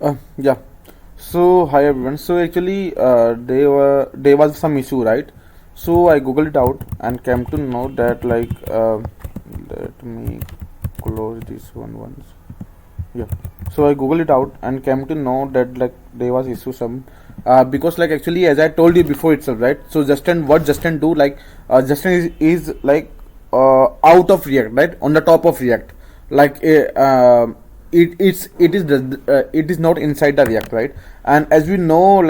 Yeah. So hi everyone. So actually, there was some issue, right? So I googled it out and came to know that let me close this one once. Yeah. So I googled it out and came to know that like there was issue some because like actually as I told you before itself, right? So Justin, what Justin do like Justin is like out of React, right? On the top of React, like it is not inside the React, right? And as we know,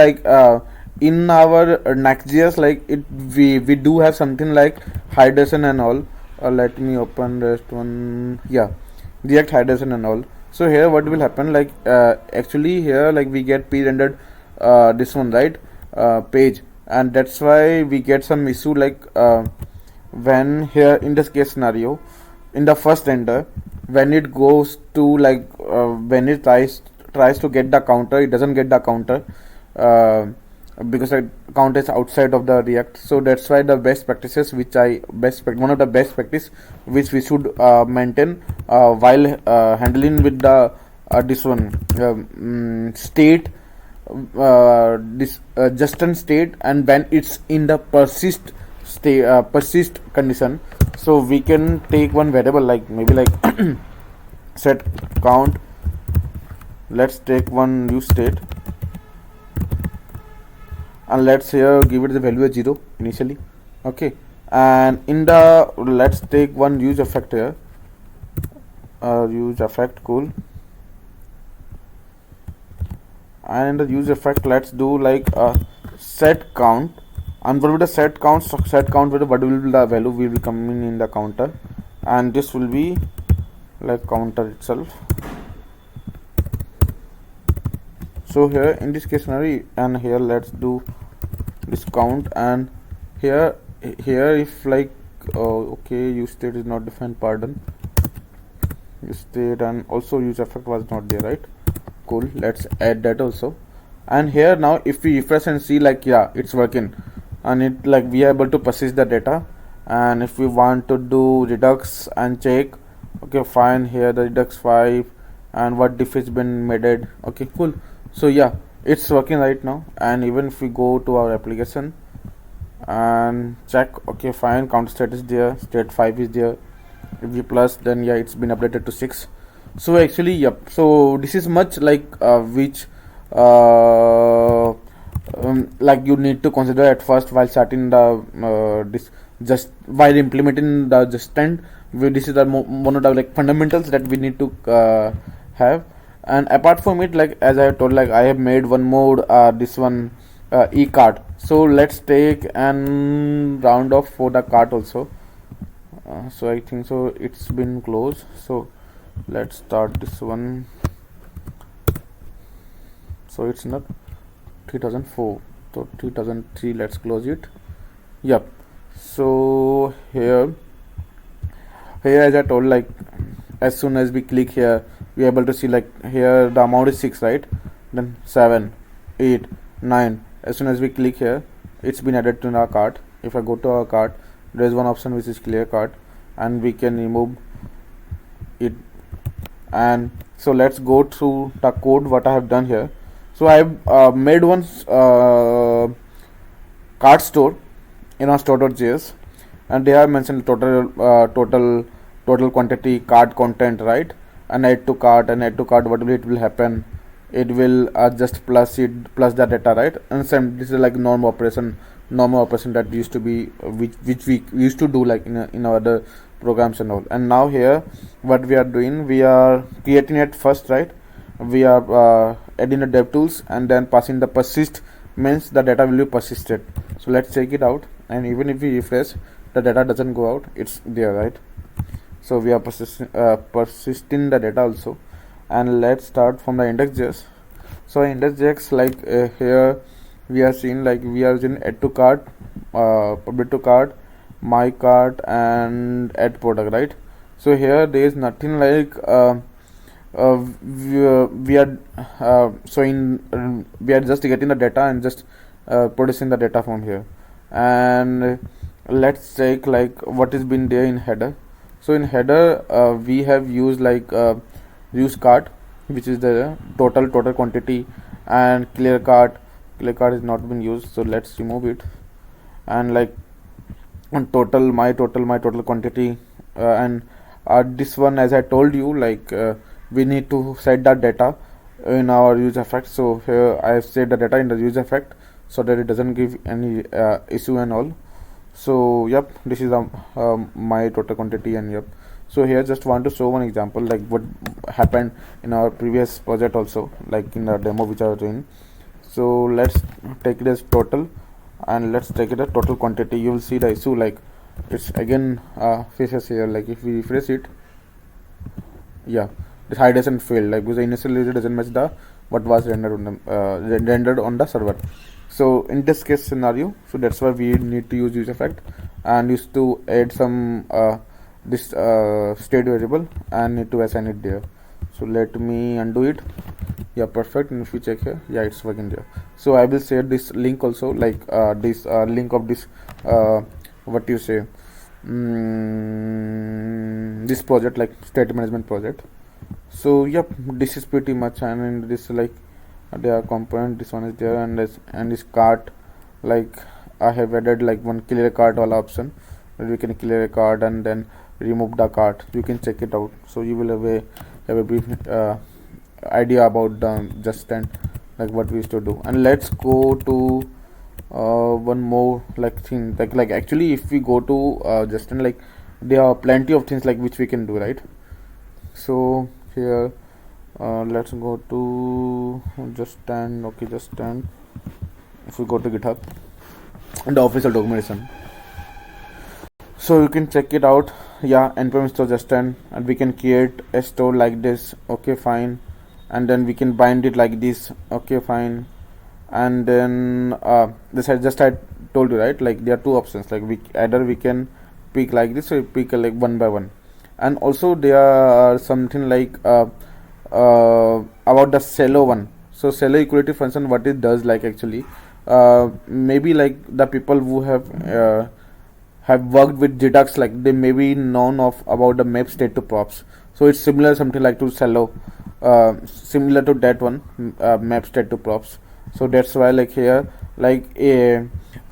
in our Next.js, like it we do have something like hydration and all. Let me open this one. Yeah, React hydration and all. So here what will happen, actually here like we get pre-rendered this one, right? Page, and that's why we get some issue when here in this case scenario, in the first render, when it goes to when it tries to get the counter, it doesn't get the counter uh, because the counter is outside of the React. So that's why the best practices which I best one of the best practice which we should maintain while handling with the this one state, this justin state, and when it's in the persist condition. So we can take one variable like maybe like set count. Let's take one new state and let's here give it the value as 0 initially. Okay, and in the let's take one use effect here, use effect, cool. And in the use effect, let's do like a set count. And what will the set count? So set count with what will be the value will be coming in the counter, and this will be like counter itself. So here in this case scenario, and here let's do this count, and here if like okay, use state is not defined, pardon, use state, and also use effect was not there, right? Cool, let's add that also. And here now if we refresh and see, like yeah, it's working, and it like we are able to persist the data. And if we want to do redux and check, okay fine, here the redux 5 and what diff has been made, okay cool. So yeah, it's working right now. And even if we go to our application and check, okay fine, counter state is there, state 5 is there. If we plus, then yeah, it's been updated to 6. So actually yep, so this is much like which like you need to consider at first while starting the this just while implementing the justant. This is the one of the like fundamentals that we need to have. And apart from it, like as I have told, like I have made one more this one e-cart. So let's take and round off for the cart also. So I think so it's been closed. So let's start this one. So it's not 3004, so 3003, let's close it. Yep. So here as I told, like as soon as we click here, we are able to see like here the amount is 6, right? Then 7, 8, 9. As soon as we click here, it's been added to our cart. If I go to our cart, there is one option which is clear cart, and we can remove it. And so let's go through the code what I have done here. So I have made one cart store in our store.js, and they have mentioned total quantity, cart content, right? And add to cart, what will it will happen? It will just plus the data, right? And same, this is like normal operation that used to be which we used to do like in our other programs and all. And now here what we are doing, we are creating it first, right? We are adding the dev tools and then passing the persist, means the data will be persisted. So let's check it out, and even if we refresh, the data doesn't go out, it's there, right? So we are persisting the data also. And let's start from the index.js. So index.js, here we are seeing like we are using add to cart, public to cart, my cart, and add product, right? So here there is nothing like we are we are just getting the data and just producing the data from here. And let's check like what is been there in header. So in header we have used use cart, which is the total quantity, and clear cart is not been used, so let's remove it. And like on my total quantity, and this one, as I told you, like we need to set that data in our use effect. So here I have set the data in the use effect so that it doesn't give any issue and all. So yep, this is my total quantity. And yep, so here just want to show one example like what happened in our previous project also, like in the demo which I was doing. So let's take it as total, and let's take it as total quantity. You will see the issue, like it's again faces here. Like if we refresh it, yeah, this high doesn't fail, like because the initial user doesn't match the what was rendered on the server. So in this case scenario, so that's why we need to use use effect and used to add some this state variable and need to assign it there. So let me undo it. Yeah, perfect. And if you check here, yeah, it's working there. So I will share this link also, like this link of this what you say, this project, like state management project. So yep, this is pretty much. And in this, like their component, this one is there, and this cart, like I have added like one clear cart all option where we can clear a cart and then remove the cart. You can check it out, so you will have a brief idea about the just stand, like what we used to do. And let's go to one more like thing, like actually if we go to just stand, like there are plenty of things like which we can do, right? So here let's go to just stand. Okay, just stand. If we go to GitHub and the official documentation, so you can check it out. Yeah, npm install just stand, and we can create a store like this. Okay, fine. And then we can bind it like this. Okay, fine. And then this I told you, right? Like there are two options, like either we can pick like this or pick like one by one. And also there are something like about the cello one. So cello equality function, what it does, like actually maybe like the people who have worked with Redux, like they may be known of about the map state to props. So it's similar something like to cello, similar to that one, map state to props. So that's why like here, like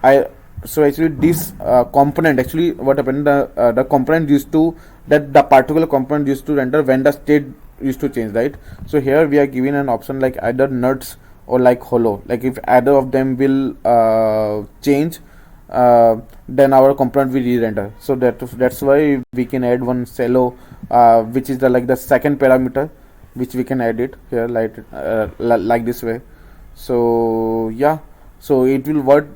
I so actually this component, actually what happened, the component used to, that the particular component used to render when the state used to change, right? So here we are given an option like either nuts or like hollow, like if either of them will change, then our component will re-render. So that's why we can add one cello, which is the like the second parameter, which we can add it here like this way. So yeah, so it will what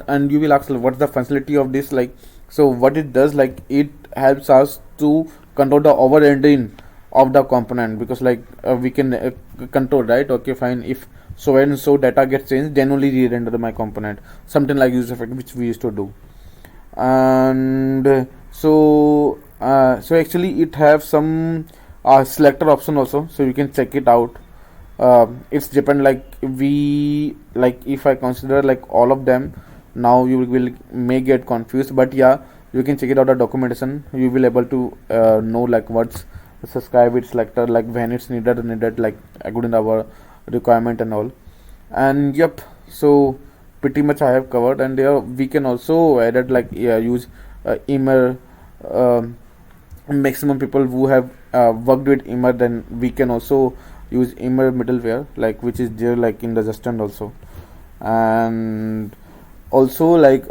and you will ask what's the functionality of this, like so what it does, like it helps us to control the over rendering of the component, because like we can control, right? Okay, fine, if so and so data gets changed, then only re-render my component, something like use effect which we used to do. And so actually it have some selector option also, so you can check it out. It's depend, like we, like if I consider like all of them, now you will may get confused, but yeah, you can check it out the documentation. You will able to know like what's subscribe it selector, like when it's needed like according to our requirement and all. And yep, so pretty much I have covered. And there we can also added like use email, maximum people who have worked with Immer, then we can also use Immer middleware, like which is there like in the Justin also. And also like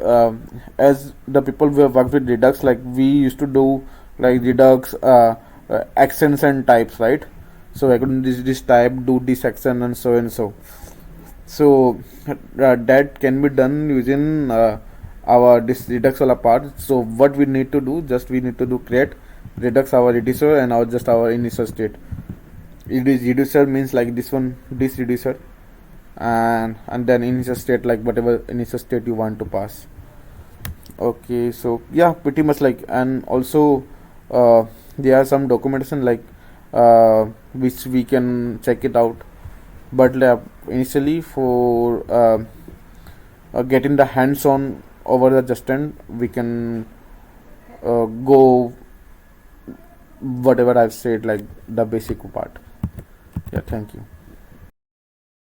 as the people who have worked with Redux, like we used to do like Redux accents and types, right? So I could this type do this action and so and so. So that can be done using our this Redux wala part. So what we need to do, just we need to do create Redux our reducer and our just our initial state. It is reducer means like this one, this reducer, and then initial state, like whatever initial state you want to pass. Okay, so yeah, pretty much like. And also there are some documentation like which we can check it out. But initially for getting the hands on over the Justin, we can go whatever I've said, like the basic part. Yeah, thank you.